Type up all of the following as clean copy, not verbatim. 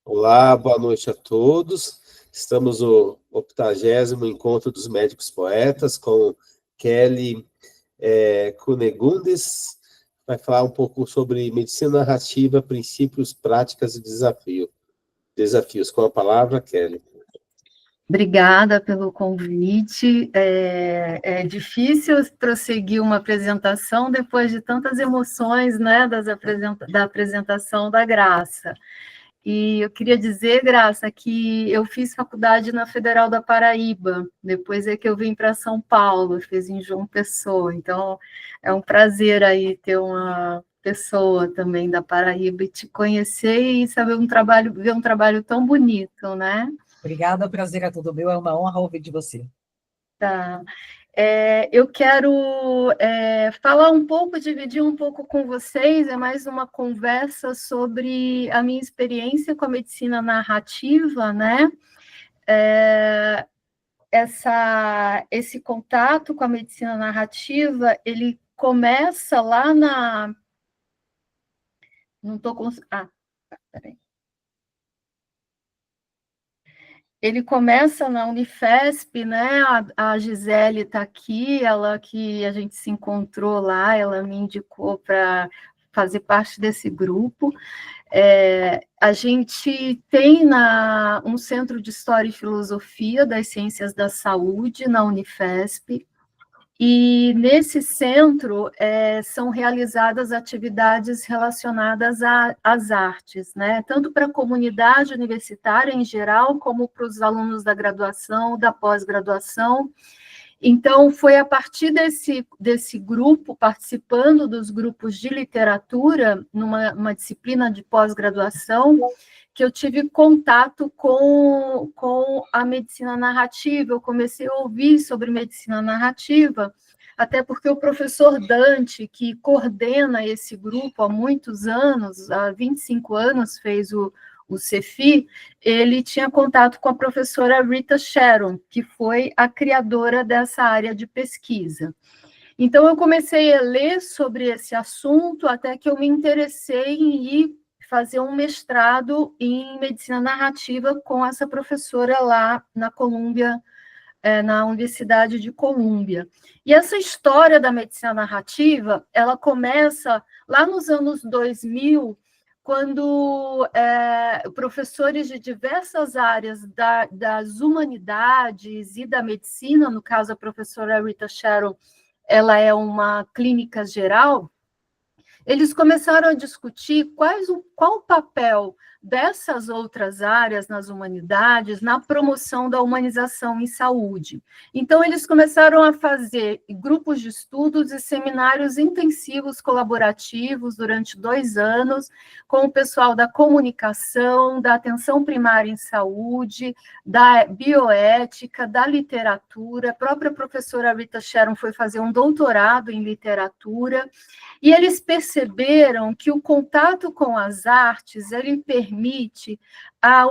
Olá, boa noite a todos. Estamos no 80º Encontro dos Médicos Poetas com Kelly Cunegundes. Vai falar um pouco sobre medicina narrativa, princípios, práticas e desafios. Com a palavra, Kelly. Obrigada pelo convite. É difícil prosseguir uma apresentação depois de tantas emoções, né, da apresentação da Graça. E eu queria dizer, Graça, que eu fiz faculdade na Federal da Paraíba, depois é que eu vim para São Paulo, fiz em João Pessoa, então é um prazer aí ter uma pessoa também da Paraíba e te conhecer e saber ver um trabalho tão bonito, né? Obrigada, o prazer é todo meu, é uma honra ouvir de você. Tá. Eu quero falar um pouco, dividir um pouco com vocês, é mais uma conversa sobre a minha experiência com a medicina narrativa, né? Esse contato com a medicina narrativa, ele começa lá na... Não estou com... peraí. Ele começa na Unifesp, né? A Gisele está aqui, ela que a gente se encontrou lá, ela me indicou para fazer parte desse grupo. A gente tem um Centro de História e Filosofia das Ciências da Saúde na Unifesp, e nesse centro são realizadas atividades relacionadas às artes, né? Tanto para a comunidade universitária em geral, como para os alunos da graduação, da pós-graduação. Então, foi a partir desse grupo, participando dos grupos de literatura, numa disciplina de pós-graduação, que eu tive contato com a medicina narrativa. Eu comecei a ouvir sobre medicina narrativa, até porque o professor Dante, que coordena esse grupo há muitos anos, há 25 anos fez o CEFI, ele tinha contato com a professora Rita Sharon, que foi a criadora dessa área de pesquisa. Então, eu comecei a ler sobre esse assunto, até que eu me interessei em ir fazer um mestrado em medicina narrativa com essa professora lá na Colômbia, na Universidade de Colômbia. E essa história da medicina narrativa, ela começa lá nos anos 2000, quando professores de diversas áreas das humanidades e da medicina, no caso a professora Rita Sharon, ela é uma clínica geral, eles começaram a discutir qual o papel dessas outras áreas nas humanidades na promoção da humanização em saúde. Então, eles começaram a fazer grupos de estudos e seminários intensivos colaborativos durante 2 anos, com o pessoal da comunicação, da atenção primária em saúde, da bioética, da literatura. A própria professora Rita Sharon foi fazer um doutorado em literatura, e eles perceberam que o contato com as artes, ele permite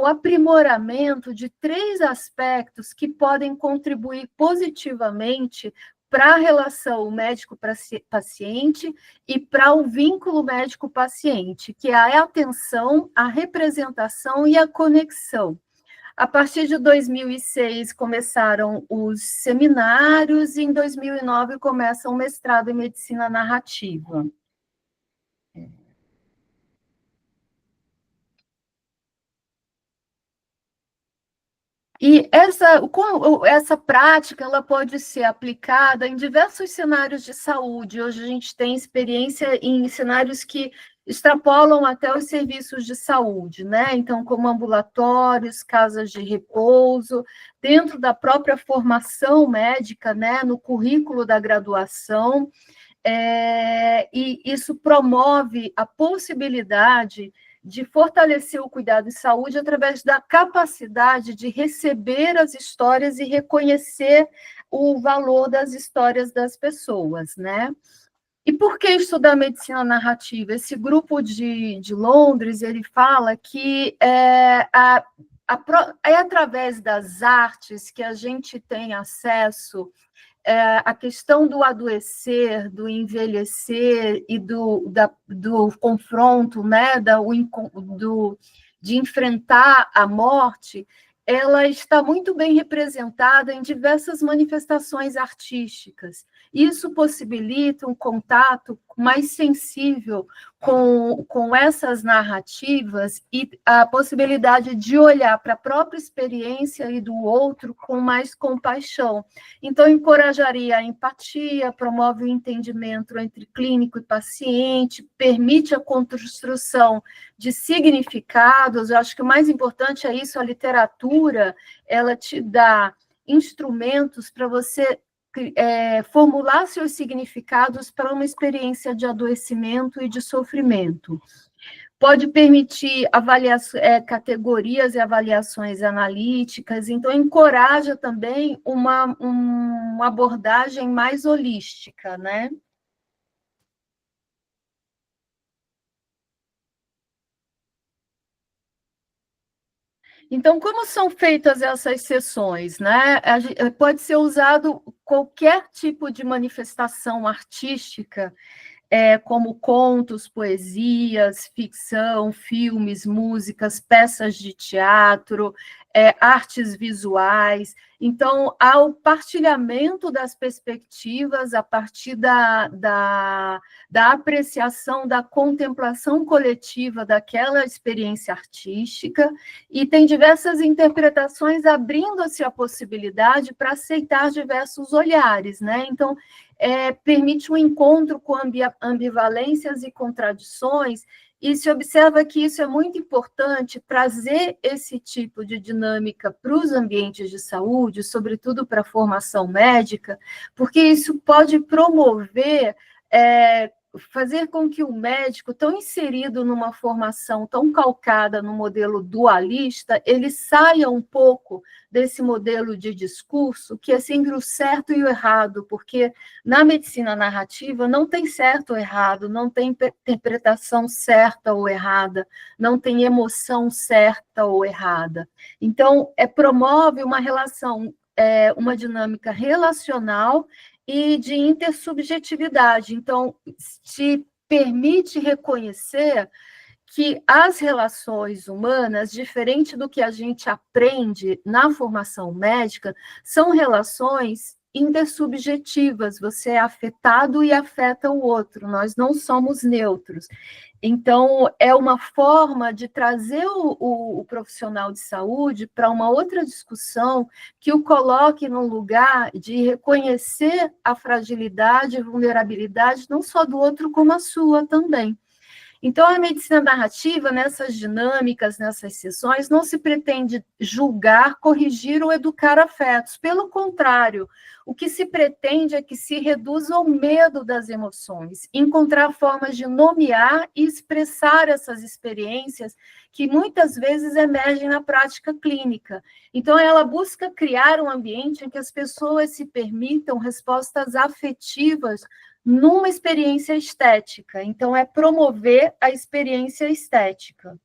o aprimoramento de 3 aspectos que podem contribuir positivamente para a relação médico-paciente e para o vínculo médico-paciente, que é a atenção, a representação e a conexão. A partir de 2006, começaram os seminários, e em 2009 começa o mestrado em medicina narrativa. E essa prática ela pode ser aplicada em diversos cenários de saúde. Hoje a gente tem experiência em cenários que extrapolam até os serviços de saúde, né? Então, como ambulatórios, casas de repouso, dentro da própria formação médica, né? No currículo da graduação, e isso promove a possibilidade de fortalecer o cuidado em saúde através da capacidade de receber as histórias e reconhecer o valor das histórias das pessoas, né? E por que estudar medicina narrativa? Esse grupo de Londres, ele fala que é através das artes que a gente tem acesso a questão do adoecer, do envelhecer e do confronto, né, de enfrentar a morte, ela está muito bem representada em diversas manifestações artísticas. Isso possibilita um contato mais sensível com essas narrativas e a possibilidade de olhar para a própria experiência e do outro com mais compaixão. Então, encorajaria a empatia, promove o entendimento entre clínico e paciente, permite a construção de significados. Eu acho que o mais importante é isso, a literatura, ela te dá instrumentos para você formular seus significados para uma experiência de adoecimento e de sofrimento. Pode permitir categorias e avaliações analíticas, então encoraja também uma abordagem mais holística, né? Então, como são feitas essas sessões, né? Pode ser usado qualquer tipo de manifestação artística, como contos, poesias, ficção, filmes, músicas, peças de teatro, artes visuais. Então, há o partilhamento das perspectivas a partir da apreciação, da contemplação coletiva daquela experiência artística, e tem diversas interpretações abrindo-se a possibilidade para aceitar diversos olhares, né? Então, permite um encontro com ambivalências e contradições, e se observa que isso é muito importante, trazer esse tipo de dinâmica para os ambientes de saúde, sobretudo para a formação médica, porque isso pode promover, fazer com que o médico, tão inserido numa formação tão calcada no modelo dualista, ele saia um pouco desse modelo de discurso, que é sempre o certo e o errado, porque na medicina narrativa não tem certo ou errado, não tem interpretação certa ou errada, não tem emoção certa ou errada. Então, promove uma relação, uma dinâmica relacional e de intersubjetividade. Então, te permite reconhecer que as relações humanas, diferente do que a gente aprende na formação médica, são relações intersubjetivas. Você é afetado e afeta o outro, nós não somos neutros. Então, é uma forma de trazer o profissional de saúde para uma outra discussão que o coloque num lugar de reconhecer a fragilidade e vulnerabilidade, não só do outro, como a sua também. Então, a medicina narrativa, nessas dinâmicas, nessas sessões, não se pretende julgar, corrigir ou educar afetos. Pelo contrário, o que se pretende é que se reduza o medo das emoções, encontrar formas de nomear e expressar essas experiências que muitas vezes emergem na prática clínica. Então, ela busca criar um ambiente em que as pessoas se permitam respostas afetivas numa experiência estética. Então, é promover a experiência estética.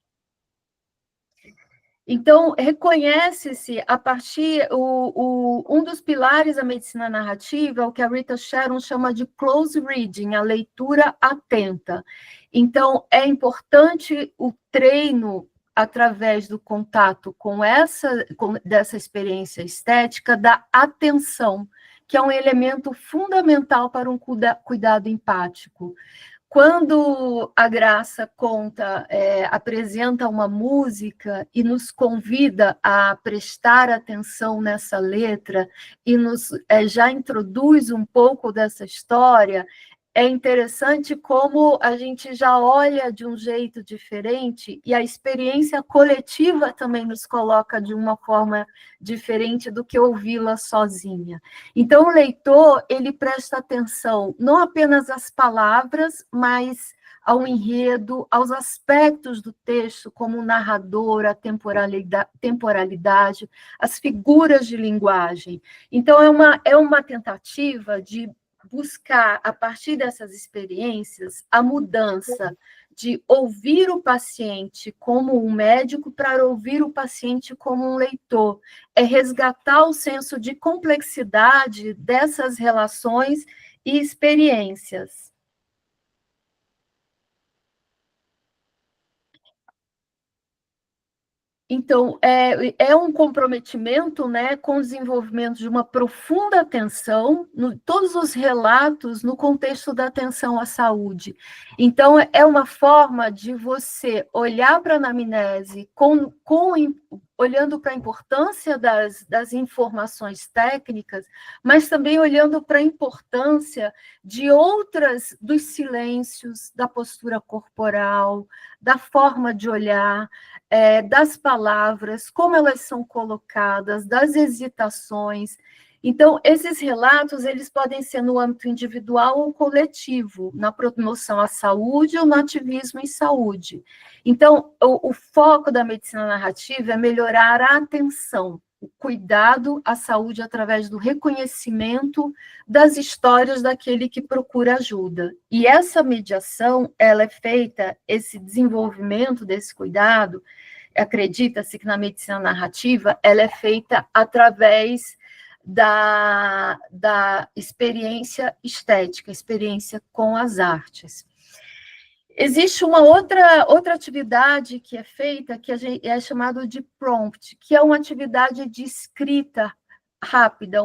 Então, reconhece-se a partir, um dos pilares da medicina narrativa, o que a Rita Sharon chama de close reading, a leitura atenta. Então, é importante o treino através do contato dessa experiência estética, da atenção, que é um elemento fundamental para um cuidado empático. Quando a Graça apresenta uma música e nos convida a prestar atenção nessa letra e já introduz um pouco dessa história, é interessante como a gente já olha de um jeito diferente e a experiência coletiva também nos coloca de uma forma diferente do que ouvi-la sozinha. Então, o leitor, ele presta atenção não apenas às palavras, mas ao enredo, aos aspectos do texto, como o narrador, a temporalidade, as figuras de linguagem. Então, é uma tentativa de buscar, a partir dessas experiências, a mudança de ouvir o paciente como um médico para ouvir o paciente como um leitor. É resgatar o senso de complexidade dessas relações e experiências. Então, é um comprometimento, né, com o desenvolvimento de uma profunda atenção, todos os relatos no contexto da atenção à saúde. Então, é uma forma de você olhar para a anamnese olhando para a importância das informações técnicas, mas também olhando para a importância dos silêncios, da postura corporal, da forma de olhar, das palavras, como elas são colocadas, das hesitações. Então, esses relatos, eles podem ser no âmbito individual ou coletivo, na promoção à saúde ou no ativismo em saúde. Então, o foco da medicina narrativa é melhorar a atenção, o cuidado à saúde através do reconhecimento das histórias daquele que procura ajuda. E essa mediação, ela é feita, esse desenvolvimento desse cuidado, acredita-se que na medicina narrativa, ela é feita através da experiência estética, experiência com as artes. Existe uma outra atividade que é feita, que é chamada de prompt, que é uma atividade de escrita rápida,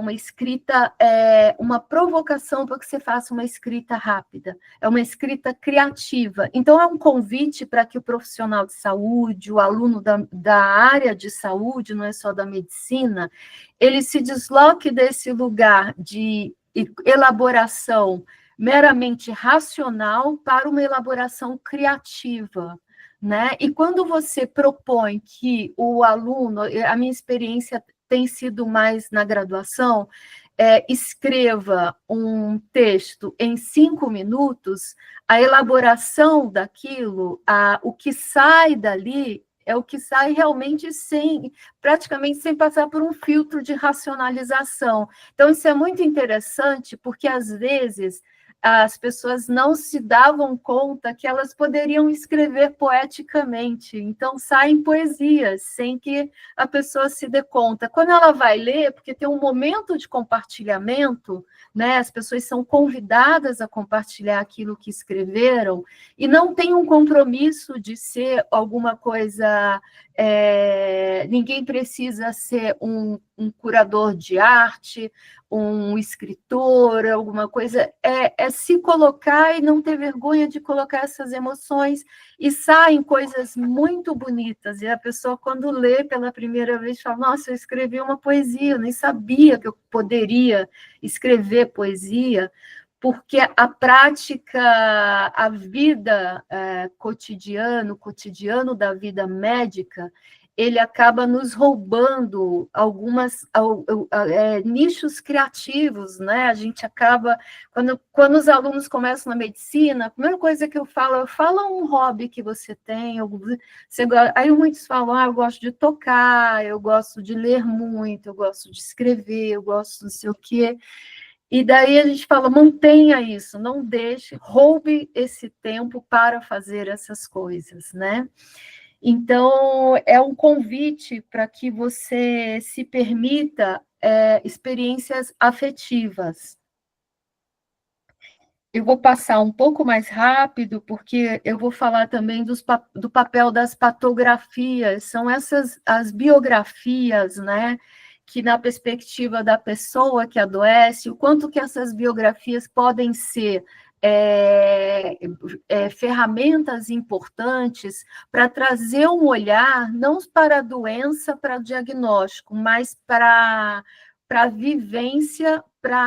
uma provocação para que você faça uma escrita rápida, é uma escrita criativa. Então, é um convite para que o profissional de saúde, o aluno da área de saúde, não é só da medicina, ele se desloque desse lugar de elaboração meramente racional para uma elaboração criativa, né? E quando você propõe que o aluno, a minha experiência tem sido mais na graduação, escreva um texto em 5 minutos, a elaboração daquilo, o que sai dali, é o que sai realmente praticamente sem passar por um filtro de racionalização. Então, isso é muito interessante, porque, às vezes, as pessoas não se davam conta que elas poderiam escrever poeticamente, então saem poesias, sem que a pessoa se dê conta. Quando ela vai ler, porque tem um momento de compartilhamento, né, as pessoas são convidadas a compartilhar aquilo que escreveram, e não tem um compromisso de ser alguma coisa... ninguém precisa ser um curador de arte, um escritor, alguma coisa, é se colocar e não ter vergonha de colocar essas emoções, e saem coisas muito bonitas, e a pessoa, quando lê pela primeira vez, fala, nossa, eu escrevi uma poesia, eu nem sabia que eu poderia escrever poesia, porque a prática, a vida cotidiano da vida médica, ele acaba nos roubando nichos criativos, né? A gente acaba, quando os alunos começam na medicina, a primeira coisa que eu falo um hobby que você tem, aí muitos falam, eu gosto de tocar, eu gosto de ler muito, eu gosto de escrever, eu gosto não sei o quê. E daí a gente fala, mantenha isso, não deixe, roube esse tempo para fazer essas coisas, né? Então, é um convite para que você se permita experiências afetivas. Eu vou passar um pouco mais rápido, porque eu vou falar também do papel das patografias, são as biografias, né? Que na perspectiva da pessoa que adoece, o quanto que essas biografias podem ser ferramentas importantes para trazer um olhar, não para a doença, para o diagnóstico, mas para a vivência, para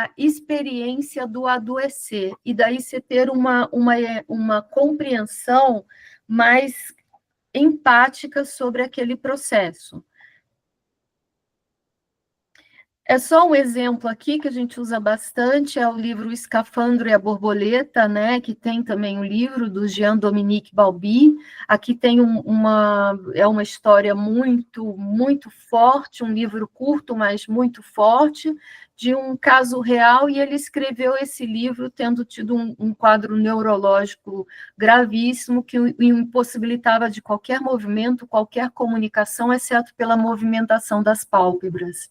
a experiência do adoecer, e daí você ter uma compreensão mais empática sobre aquele processo. É só um exemplo aqui que a gente usa bastante, é o livro O Escafandro e a Borboleta, né, que tem também um livro do Jean-Dominique Balbi. Aqui tem uma história muito, muito forte, um livro curto, mas muito forte, de um caso real, e ele escreveu esse livro tendo tido um quadro neurológico gravíssimo que o impossibilitava de qualquer movimento, qualquer comunicação, exceto pela movimentação das pálpebras.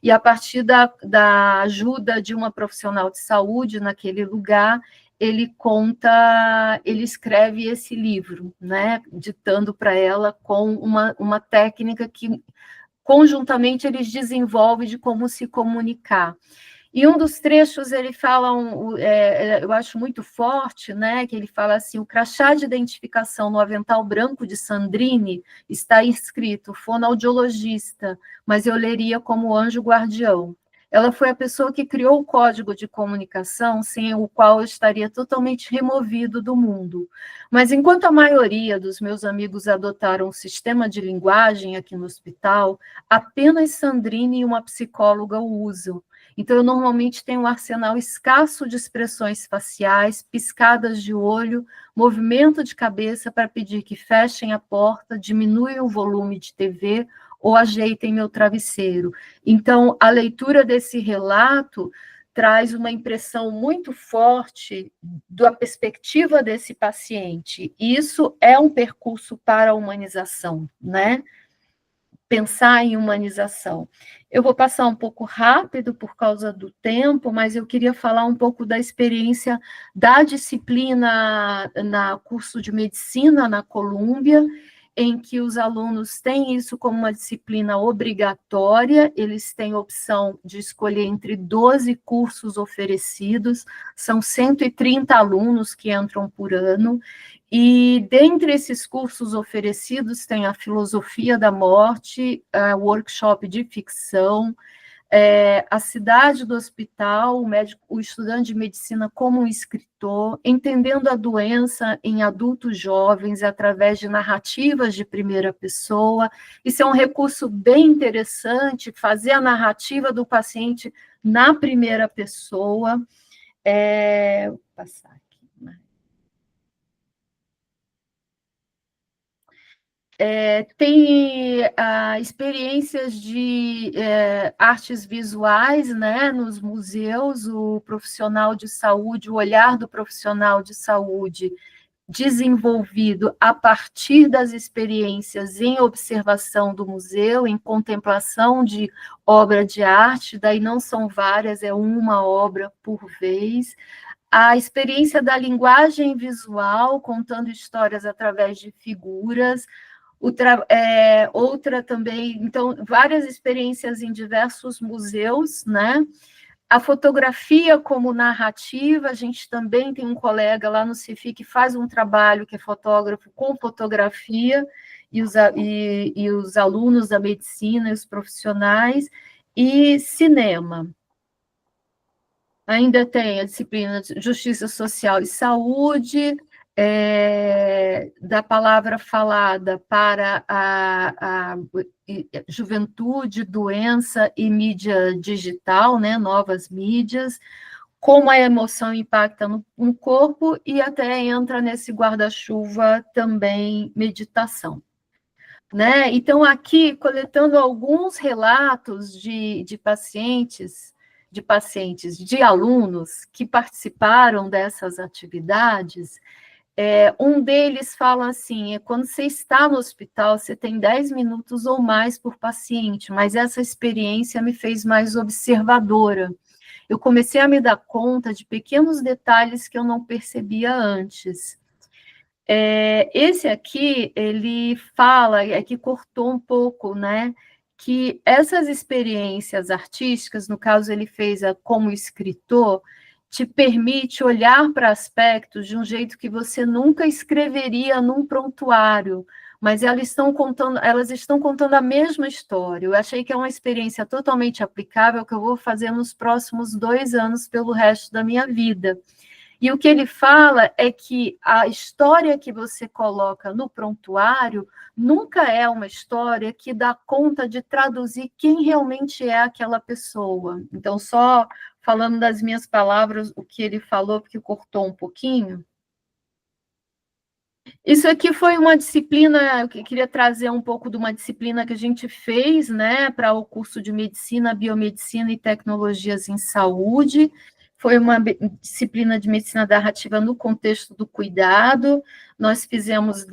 E a partir da ajuda de uma profissional de saúde naquele lugar, ele escreve esse livro, né, ditando para ela com uma técnica que, conjuntamente, eles desenvolvem de como se comunicar. E um dos trechos ele fala, eu acho muito forte, né, que ele fala assim: o crachá de identificação no avental branco de Sandrine está escrito fonoaudiologista, mas eu leria como anjo guardião. Ela foi a pessoa que criou o código de comunicação, sem o qual eu estaria totalmente removido do mundo. Mas enquanto a maioria dos meus amigos adotaram um sistema de linguagem aqui no hospital, apenas Sandrine e uma psicóloga o usam. Então, eu normalmente tenho um arsenal escasso de expressões faciais, piscadas de olho, movimento de cabeça para pedir que fechem a porta, diminuam o volume de TV ou ajeitem meu travesseiro. Então, a leitura desse relato traz uma impressão muito forte da perspectiva desse paciente. Isso é um percurso para a humanização, né? Pensar em humanização. Eu vou passar um pouco rápido por causa do tempo, mas eu queria falar um pouco da experiência da disciplina na curso de medicina na Colômbia, em que os alunos têm isso como uma disciplina obrigatória, eles têm a opção de escolher entre 12 cursos oferecidos, são 130 alunos que entram por ano, e dentre esses cursos oferecidos tem a filosofia da morte, workshop de ficção, a cidade do hospital, o estudante de medicina como um escritor, entendendo a doença em adultos jovens através de narrativas de primeira pessoa. Isso é um recurso bem interessante, fazer a narrativa do paciente na primeira pessoa. Vou passar aqui. Tem experiências de artes visuais, né, nos museus, o profissional de saúde, o olhar do profissional de saúde desenvolvido a partir das experiências em observação do museu, em contemplação de obra de arte, daí não são várias, é uma obra por vez. A experiência da linguagem visual, contando histórias através de figuras. Outra também, então, várias experiências em diversos museus, né? A fotografia como narrativa, a gente também tem um colega lá no CEFI que faz um trabalho, que é fotógrafo com fotografia, e os alunos da medicina e os profissionais, e cinema. Ainda tem a disciplina de Justiça Social e Saúde, da palavra falada para a juventude, doença e mídia digital, né, novas mídias, como a emoção impacta no corpo, e até entra nesse guarda-chuva também meditação. Né? Então, aqui, coletando alguns relatos de pacientes, de alunos que participaram dessas atividades, um deles fala assim: quando você está no hospital, você tem 10 minutos ou mais por paciente, mas essa experiência me fez mais observadora. Eu comecei a me dar conta de pequenos detalhes que eu não percebia antes. Esse aqui, ele fala, que cortou um pouco, né, que essas experiências artísticas, no caso ele fez como escritor, te permite olhar para aspectos de um jeito que você nunca escreveria num prontuário, mas elas estão contando a mesma história. Eu achei que é uma experiência totalmente aplicável que eu vou fazer nos próximos 2 anos pelo resto da minha vida. E o que ele fala é que a história que você coloca no prontuário nunca é uma história que dá conta de traduzir quem realmente é aquela pessoa. Então, só falando das minhas palavras, o que ele falou, porque cortou um pouquinho. Isso aqui foi uma disciplina, eu queria trazer um pouco de uma disciplina que a gente fez, né, para o curso de Medicina, Biomedicina e Tecnologias em Saúde. Foi uma disciplina de medicina narrativa no contexto do cuidado. Nós fizemos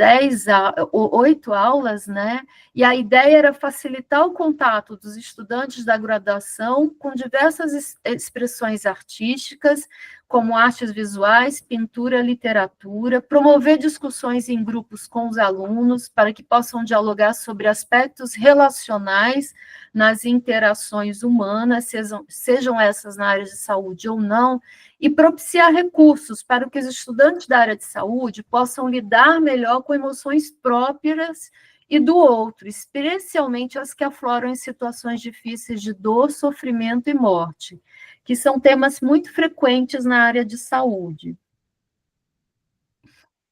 8 aulas, né? E a ideia era facilitar o contato dos estudantes da graduação com diversas expressões artísticas, como artes visuais, pintura, literatura, promover discussões em grupos com os alunos para que possam dialogar sobre aspectos relacionais nas interações humanas, sejam essas na área de saúde ou não, e propiciar recursos para que os estudantes da área de saúde possam lidar melhor com emoções próprias e do outro, especialmente as que afloram em situações difíceis de dor, sofrimento e morte, que são temas muito frequentes na área de saúde.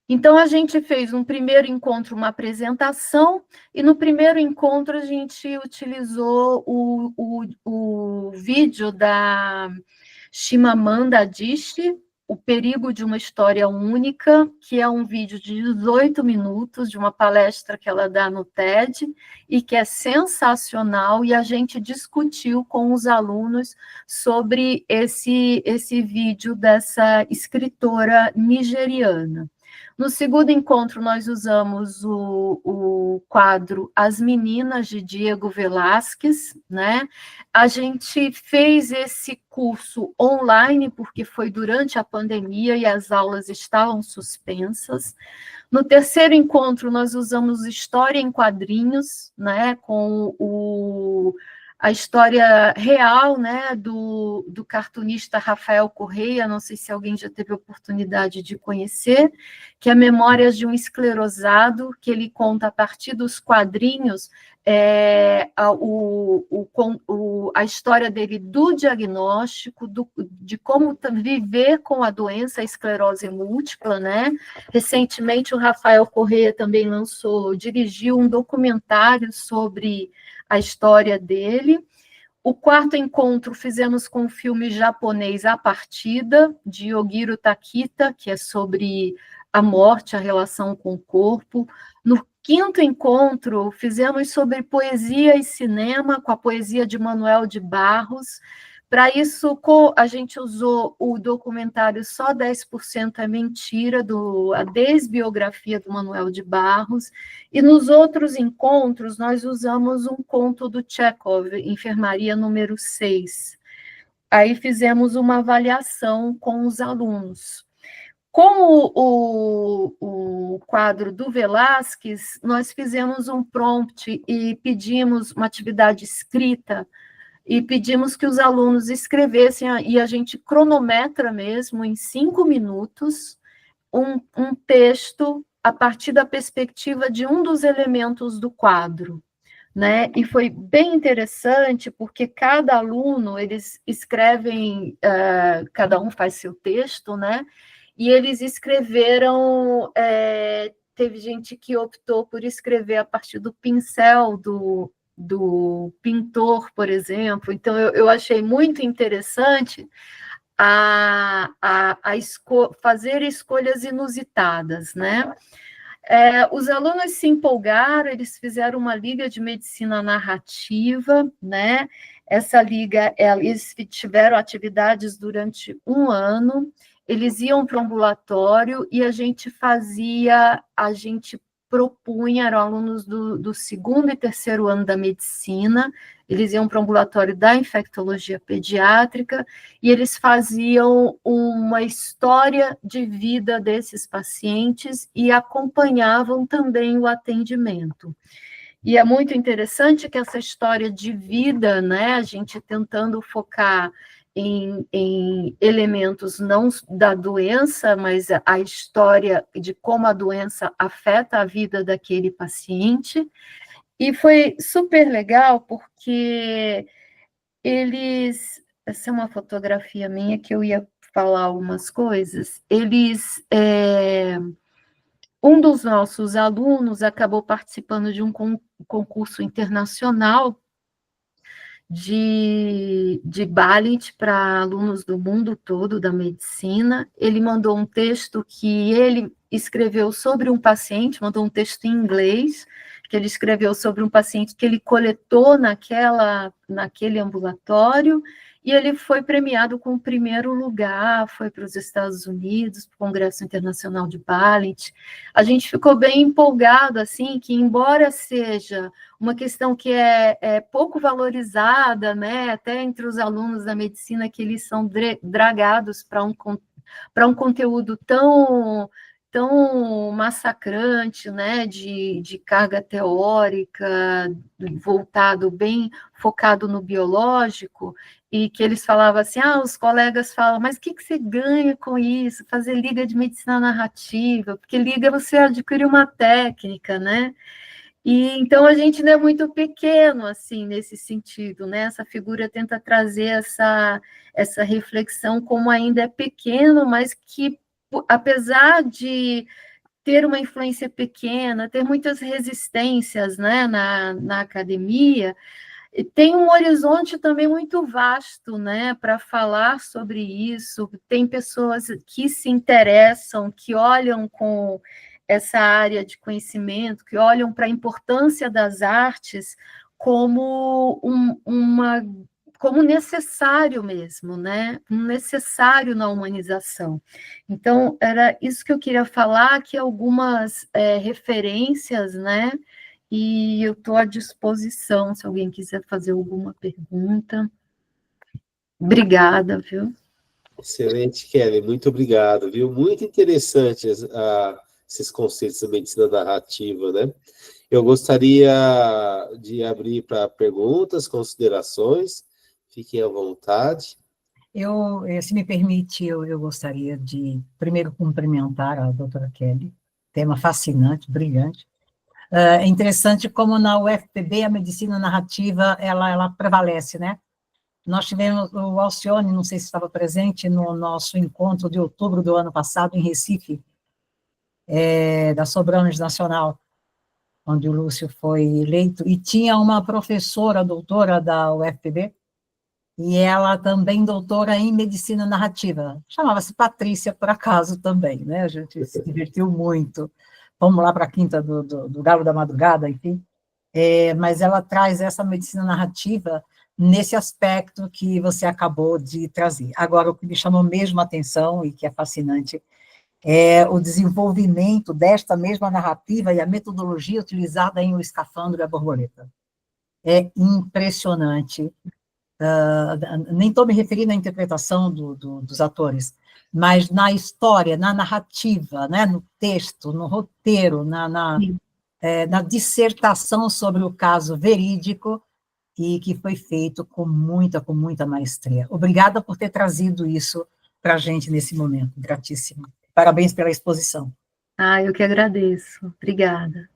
Então, a gente fez um primeiro encontro, uma apresentação, e no primeiro encontro a gente utilizou o vídeo da Chimamanda Adichie, O Perigo de uma História Única, que é um vídeo de 18 minutos, de uma palestra que ela dá no TED, e que é sensacional, e a gente discutiu com os alunos sobre esse vídeo dessa escritora nigeriana. No segundo encontro, nós usamos o quadro As Meninas, de Diego Velázquez, né? A gente fez esse curso online, porque foi durante a pandemia e as aulas estavam suspensas. No terceiro encontro, nós usamos História em Quadrinhos, né? Com a história real, né, do cartunista Rafael Correia, não sei se alguém já teve a oportunidade de conhecer, que é Memórias de um Esclerosado, que ele conta a partir dos quadrinhos a história dele do diagnóstico, de como viver com a doença, a esclerose múltipla, né? Recentemente, o Rafael Correia também dirigiu um documentário sobre a história dele. O quarto encontro fizemos com o filme japonês A Partida, de Yogiro Takita, que é sobre a morte, a relação com o corpo. No quinto encontro, fizemos sobre poesia e cinema, com a poesia de Manuel de Barros. Para isso, a gente usou o documentário Só 10% é Mentira, a desbiografia do Manuel de Barros, e nos outros encontros nós usamos um conto do Chekhov, Enfermaria número 6. Aí fizemos uma avaliação com os alunos. Com o quadro do Velázquez, nós fizemos um prompt e pedimos uma atividade escrita, e pedimos que os alunos escrevessem, e a gente cronometra mesmo, em 5 minutos, um texto a partir da perspectiva de um dos elementos do quadro, né? E foi bem interessante, porque cada aluno, eles escrevem, cada um faz seu texto, né? E eles escreveram, teve gente que optou por escrever a partir do pincel do pintor, por exemplo. Então, eu achei muito interessante fazer escolhas inusitadas, né? Os alunos se empolgaram, eles fizeram uma liga de medicina narrativa, né? Essa liga, eles tiveram atividades durante 1 ano, eles iam para o ambulatório e a gente propunha, eram alunos do 2º e 3º ano da medicina, eles iam para o ambulatório da infectologia pediátrica e eles faziam uma história de vida desses pacientes e acompanhavam também o atendimento. E é muito interessante que essa história de vida, né, a gente tentando focar em elementos não da doença, mas a história de como a doença afeta a vida daquele paciente. E foi super legal, porque essa é uma fotografia minha que eu ia falar algumas coisas. Um dos nossos alunos acabou participando de um concurso internacional de Balit para alunos do mundo todo da medicina. Ele mandou um texto que ele escreveu sobre um paciente, mandou um texto em inglês, que ele escreveu sobre um paciente que ele coletou naquele ambulatório, e ele foi premiado com o 1º lugar, foi para os Estados Unidos, para o Congresso Internacional de Balit. A gente ficou bem empolgado, assim, que embora seja uma questão que é pouco valorizada, né, até entre os alunos da medicina, que eles são dragados para um para um conteúdo tão massacrante, né, de carga teórica, voltado bem focado no biológico, e que eles falavam assim, os colegas falam, mas o que você ganha com isso? Fazer liga de medicina narrativa, porque liga você adquire uma técnica, né? E então a gente não é muito pequeno assim nesse sentido, né? Essa figura tenta trazer essa reflexão como ainda é pequeno, mas que apesar de ter uma influência pequena, ter muitas resistências, né, na academia, tem um horizonte também muito vasto, né, para falar sobre isso. Tem pessoas que se interessam, que olham com essa área de conhecimento, que olham para a importância das artes como como necessário mesmo, né? Um necessário na humanização. Então, era isso que eu queria falar, que algumas referências, né? E eu estou à disposição, se alguém quiser fazer alguma pergunta. Obrigada, viu? Excelente, Kelly, muito obrigado, viu? Muito interessante esses conceitos da medicina narrativa, né? Eu gostaria de abrir para perguntas, considerações, fiquem à vontade. Se me permite, eu gostaria de, primeiro, cumprimentar a doutora Kelly, tema fascinante, brilhante. É interessante como na UFPB a medicina narrativa, ela prevalece, né? Nós tivemos o Alcione, não sei se estava presente, no nosso encontro de outubro do ano passado, em Recife, da Sobranos Nacional, onde o Lúcio foi eleito, e tinha uma professora, doutora da UFPB, e ela também doutora em medicina narrativa. Chamava-se Patrícia, por acaso, também, né? A gente se divertiu muito. Vamos lá para a Quinta do Galo da Madrugada, enfim. Mas ela traz essa medicina narrativa nesse aspecto que você acabou de trazer. Agora, o que me chamou mesmo a atenção, e que é fascinante, é o desenvolvimento desta mesma narrativa e a metodologia utilizada em O Escafandro e a Borboleta. É impressionante. Nem estou me referindo à interpretação dos atores, mas na história, na narrativa, né, no texto, no roteiro, na dissertação sobre o caso verídico, e que foi feito com muita maestria. Obrigada por ter trazido isso para a gente nesse momento, gratíssima. Parabéns pela exposição. Eu que agradeço. Obrigada.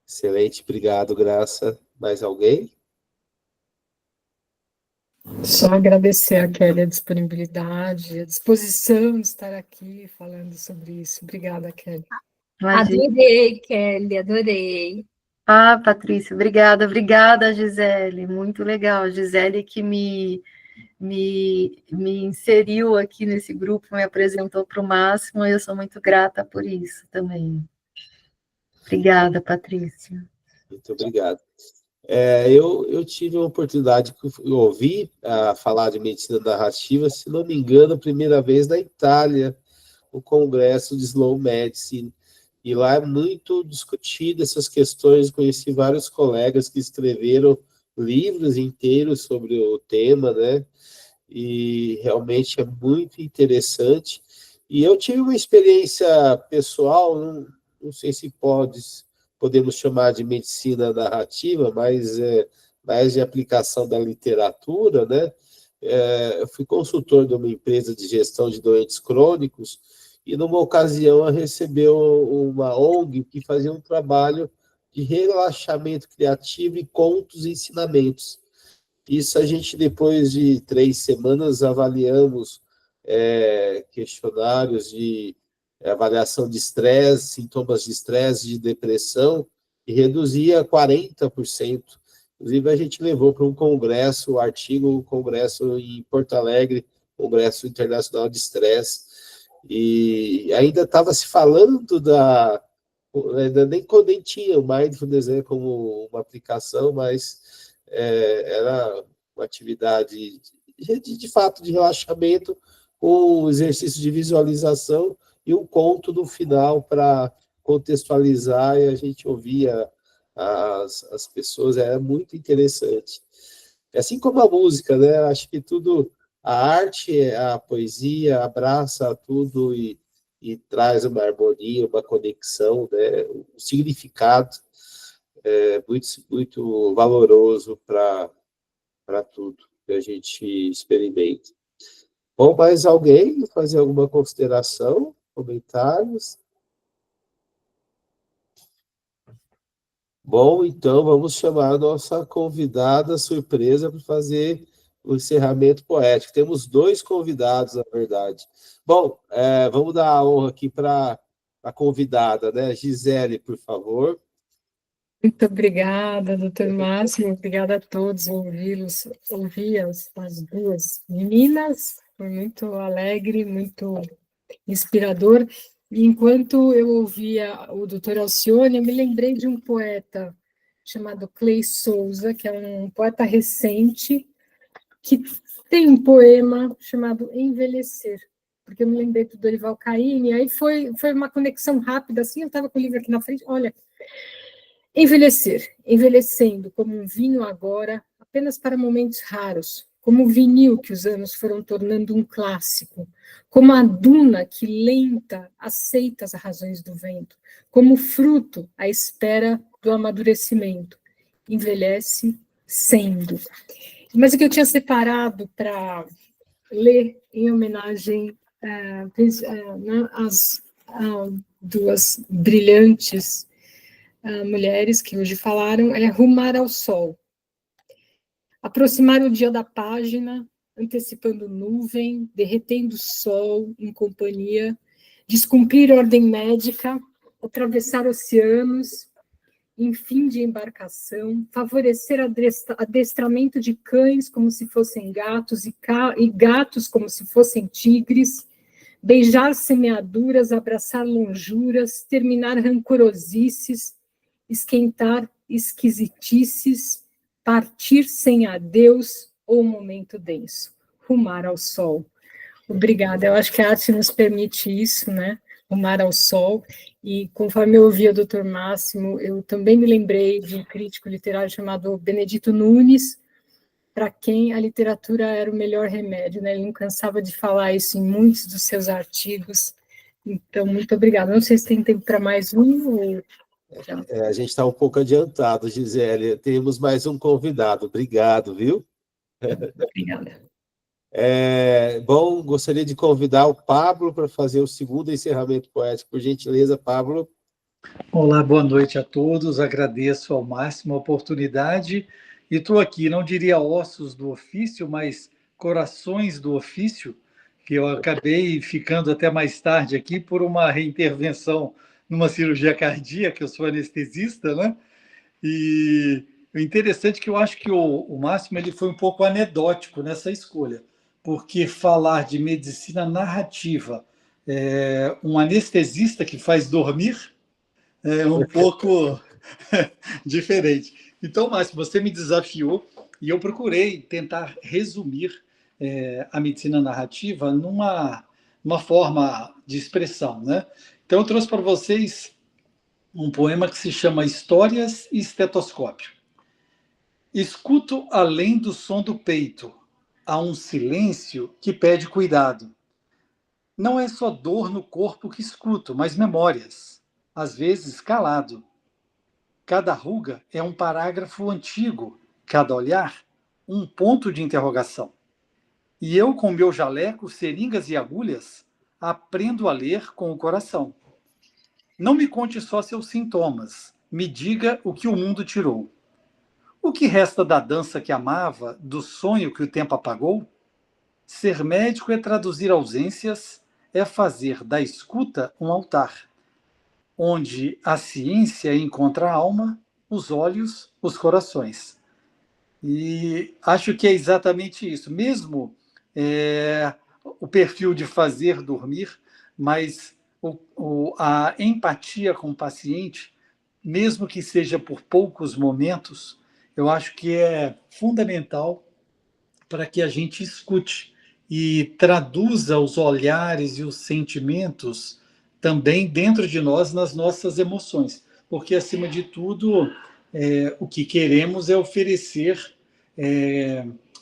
Excelente, obrigado, Graça. Mais alguém? Só agradecer a Kelly a disponibilidade, a disposição de estar aqui falando sobre isso. Obrigada, Kelly. Imagina. Adorei, Kelly, adorei. Patrícia, obrigada, Gisele, muito legal. A Gisele que me inseriu aqui nesse grupo, me apresentou para o máximo, e eu sou muito grata por isso também. Obrigada, Patrícia. Muito obrigado. Eu tive a oportunidade de ouvir falar de medicina narrativa, se não me engano, a primeira vez na Itália, no Congresso de Slow Medicine, e lá é muito discutido essas questões. Conheci vários colegas que escreveram livros inteiros sobre o tema, né? E realmente é muito interessante. E eu tive uma experiência pessoal, não sei se podemos chamar de medicina narrativa, mas mais de aplicação da literatura, né? Eu fui consultor de uma empresa de gestão de doentes crônicos, e numa ocasião eu recebi uma ONG que fazia um trabalho de relaxamento criativo e contos e ensinamentos. Isso a gente, depois de 3 semanas, avaliamos questionários de avaliação de estresse, sintomas de estresse, de depressão, e reduzia 40%. Inclusive, a gente levou para um congresso, o artigo, congresso em Porto Alegre, Congresso Internacional de Estresse, e ainda estava se falando nem tinha o Mindfulness como uma aplicação, mas era uma atividade de fato de relaxamento, com exercício de visualização e um conto no final para contextualizar, e a gente ouvia as pessoas, era muito interessante. Assim como a música, né? Acho que tudo, a arte, a poesia abraça tudo e traz uma harmonia, uma conexão, né? Um significado muito, muito valoroso para tudo que a gente experimenta. Bom, mais alguém fazer alguma consideração, comentários? Bom, então vamos chamar a nossa convidada surpresa para fazer o encerramento poético. Temos 2 convidados, na verdade. Bom, vamos dar a honra aqui para a convidada, né? Gisele, por favor. Muito obrigada, doutor Márcio, obrigada a todos, ouvi as 2 meninas, foi muito alegre, muito inspirador. E enquanto eu ouvia o doutor Alcione, eu me lembrei de um poeta chamado Clay Souza, que é um poeta recente, que tem um poema chamado Envelhecer, porque eu me lembrei do Dorival Caymmi, aí foi uma conexão rápida, assim, eu estava com o livro aqui na frente, olha, envelhecer, envelhecendo como um vinho agora, apenas para momentos raros, como o vinil que os anos foram tornando um clássico, como a duna que lenta aceita as razões do vento, como o fruto à espera do amadurecimento, envelhece sendo. Mas o que eu tinha separado para ler em homenagem às 2 brilhantes mulheres que hoje falaram, é Rumar ao Sol. Aproximar o dia da página, antecipando nuvem, derretendo sol em companhia, descumprir ordem médica, atravessar oceanos, em fim de embarcação, favorecer adestramento de cães como se fossem gatos e gatos como se fossem tigres, beijar semeaduras, abraçar lonjuras, terminar rancorosices, esquentar esquisitices, partir sem adeus ou momento denso, rumar ao sol. Obrigada, eu acho que a arte nos permite isso, né? Rumar ao sol, e conforme eu ouvi o Dr. Máximo, eu também me lembrei de um crítico literário chamado Benedito Nunes, para quem a literatura era o melhor remédio, né? Ele não cansava de falar isso em muitos dos seus artigos. Então, muito obrigada. Não sei se tem tempo para mais um ou... A gente está um pouco adiantado, Gisele. Temos mais um convidado. Obrigado, viu? Obrigada. Bom, gostaria de convidar o Pablo para fazer o segundo encerramento poético. Por gentileza, Pablo. Olá, boa noite a todos. Agradeço ao máximo a oportunidade. E estou aqui, não diria ossos do ofício, mas corações do ofício, que eu acabei ficando até mais tarde aqui por uma reintervenção numa cirurgia cardíaca, eu sou anestesista, né? E o interessante é que eu acho que o Máximo ele foi um pouco anedótico nessa escolha, porque falar de medicina narrativa, um anestesista que faz dormir, é um pouco diferente. Então, Máximo, você me desafiou e eu procurei tentar resumir a medicina narrativa numa forma de expressão, né? Então, eu trouxe para vocês um poema que se chama Histórias e Estetoscópio. Escuto além do som do peito, há um silêncio que pede cuidado. Não é só dor no corpo que escuto, mas memórias, às vezes calado. Cada ruga é um parágrafo antigo, cada olhar, um ponto de interrogação. E eu, com meu jaleco, seringas e agulhas, aprendo a ler com o coração. Não me conte só seus sintomas, me diga o que o mundo tirou. O que resta da dança que amava, do sonho que o tempo apagou? Ser médico é traduzir ausências, é fazer da escuta um altar, onde a ciência encontra a alma, os olhos, os corações. E acho que é exatamente isso. Mesmo o perfil de fazer dormir, mas a empatia com o paciente, mesmo que seja por poucos momentos, eu acho que é fundamental para que a gente escute e traduza os olhares e os sentimentos também dentro de nós, nas nossas emoções. Porque, acima de tudo, o que queremos é oferecer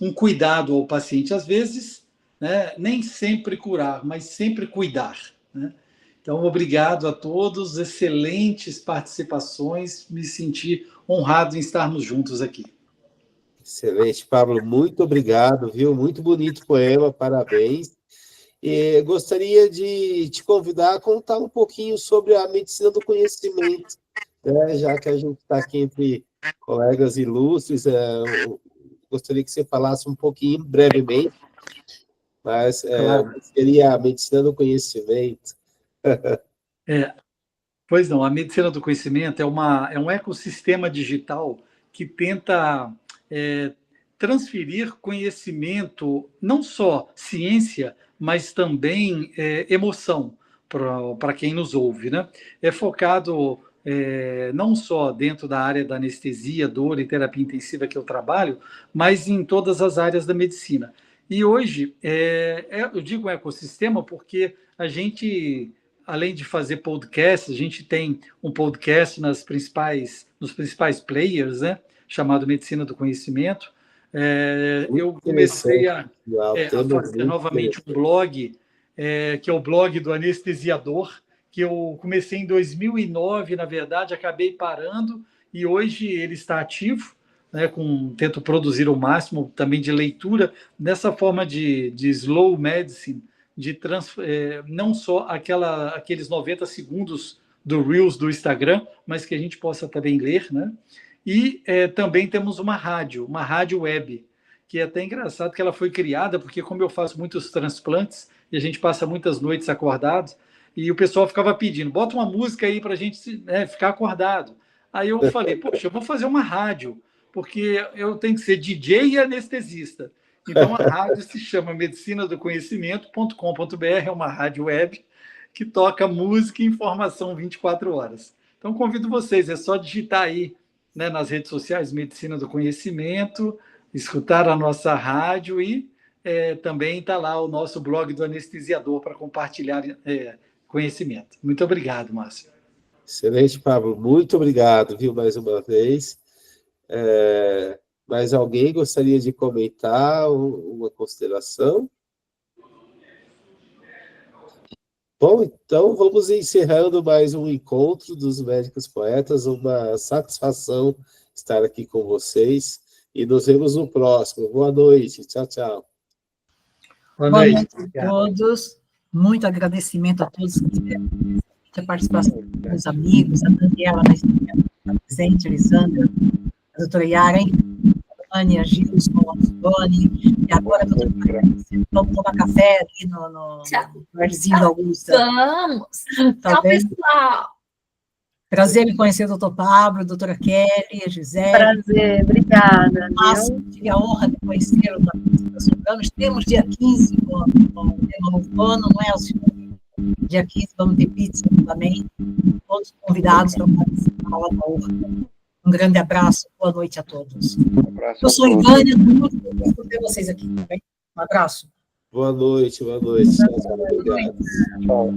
um cuidado ao paciente. Às vezes, né, nem sempre curar, mas sempre cuidar, né? Então, obrigado a todos, excelentes participações, me senti honrado em estarmos juntos aqui. Excelente, Pablo, muito obrigado, viu? Muito bonito o poema, parabéns. E gostaria de te convidar a contar um pouquinho sobre a medicina do conhecimento, né? Já que a gente está aqui entre colegas ilustres, gostaria que você falasse um pouquinho, brevemente, mas Claro. seria a medicina do conhecimento. Pois não, a medicina do conhecimento é um ecossistema digital que tenta transferir conhecimento, não só ciência, mas também emoção para quem nos ouve, né? É focado não só dentro da área da anestesia, dor e terapia intensiva que eu trabalho, mas em todas as áreas da medicina. E hoje, eu digo ecossistema porque a gente, além de fazer podcast, a gente tem um podcast nos principais players, né, chamado Medicina do Conhecimento. Eu comecei a fazer novamente um blog, que é o blog do anestesiador, que eu comecei em 2009, na verdade, acabei parando, e hoje ele está ativo, né, tento produzir o máximo também de leitura, nessa forma de slow medicine, não só aqueles 90 segundos do Reels do Instagram, mas que a gente possa também ler, né? E também temos uma rádio web, que é até engraçado que ela foi criada, porque como eu faço muitos transplantes, e a gente passa muitas noites acordados, e o pessoal ficava pedindo, bota uma música aí para a gente ficar acordado. Aí eu falei, poxa, eu vou fazer uma rádio, porque eu tenho que ser DJ e anestesista. Então, a rádio se chama medicinadoconhecimento.com.br, é uma rádio web que toca música e informação 24 horas. Então, convido vocês, é só digitar aí, né, nas redes sociais Medicina do Conhecimento, escutar a nossa rádio e também está lá o nosso blog do anestesiador para compartilhar conhecimento. Muito obrigado, Márcio. Excelente, Pablo. Muito obrigado, viu, mais uma vez. Mais alguém gostaria de comentar uma consideração? Bom, então vamos encerrando mais um encontro dos Médicos Poetas. Uma satisfação estar aqui com vocês e nos vemos no próximo. Boa noite. Tchau, tchau. Boa noite a todos. Muito agradecimento a todos que tiveram a participação dos amigos, a Daniela na presente, a Elisandra, a doutora Yaren, a Ania, Gilson, a Sibone, e agora a doutora vamos tomar café aqui no barzinho da Augusta. Vamos! Tá Tchau, bem? pessoal! Prazer em conhecer o doutor Pablo, a doutora Kelly, a Gisele. Prazer, obrigada. Tive a honra de conhecê-lo na Sopranos. Temos dia 15 no novo ano, não é, Alcino? Dia 15 vamos ter pizza também. Todos convidados para participar lá da honra. Um grande abraço, boa noite a todos. Eu sou Ivânia, muito feliz por ter vocês aqui também. Um abraço. Boa noite, boa noite. Tchau, tchau. Obrigado. Tchau.